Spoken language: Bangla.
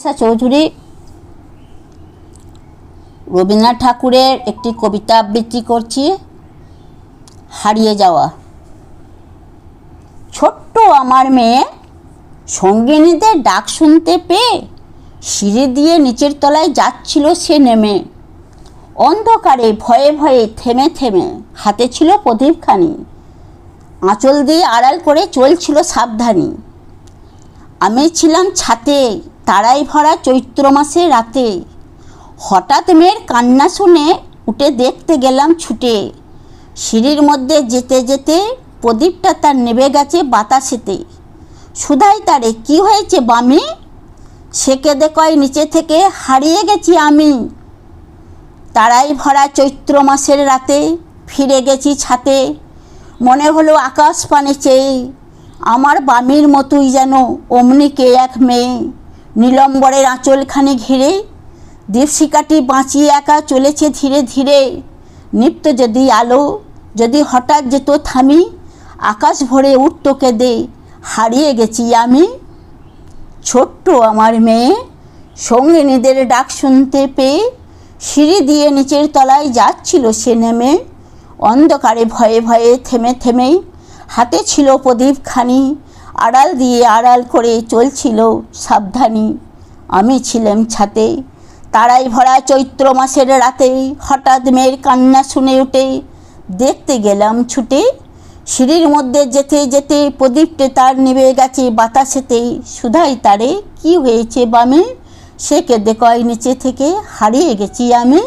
আশা চৌধুরী রবীন্দ্রনাথ ঠাকুরের একটি কবিতা আবৃত্তি করছি। হারিয়ে যাওয়া। ছোট্ট আমার মেয়ে সঙ্গিনীদের ডাক শুনতে পেয়ে সিঁড়ি দিয়ে নিচের তলায় যাচ্ছিল সে নেমে। অন্ধকারে ভয়ে ভয়ে থেমে থেমে হাতে ছিল প্রদীপখানি, আঁচল দিয়ে আড়াল করে চলছিল সাবধানী। আমি ছিলাম ছাতে তারাই ভরা চৈত্র মাসে রাতে। হঠাৎ মেয়ের কান্না শুনে উঠে দেখতে গেলাম ছুটে। সিঁড়ির মধ্যে যেতে যেতে প্রদীপটা তার নেভে গেছে বাতাসেতে। সুধাই তারে কি হয়েছে বামি, সে কেঁদে কয় নিচে থেকে হারিয়ে গেছি আমি। তারাই ভরা চৈত্র মাসের রাতে ফিরে গেছি ছাতে। মনে হলো আকাশ পানে চেয়ে আমার বামির মতোই যেন অমনি কে এক মেয়ে। নীলম্বরের আঁচলখানি ঘিরে দীপশিখাটি বাঁচিয়ে একা চলেছে ধীরে ধীরে। নিপ্ত যদি আলো যদি হঠাৎ যেত থামি, আকাশ ভরে উঠত কেঁদে হারিয়ে গেছি আমি। ছোট্ট আমার মেয়ে সঙ্গিনীদের ডাক শুনতে পেয়ে সিঁড়ি দিয়ে নিচের তলায় যাচ্ছিল সে নেমে। অন্ধকারে ভয়ে ভয়ে থেমে থেমেই হাতে ছিল প্রদীপখানি, আড়াল দিয়ে আড়াল করে চলছিল সাবধানী। আমি ছিলাম ছাতে তারাই ভরা চৈত্র মাসের রাতে। হঠাৎ মেয়ের কান্না শুনে উঠে দেখতে গেলাম ছুটে। সিঁড়ির মধ্যে যেতে যেতে প্রদীপটে তার নিভে গেছে বাতাসেতে। সুধাই তারে কি হয়েছে বামে, সে কেঁদে কয় নিচে থেকে হারিয়ে গেছি আমি।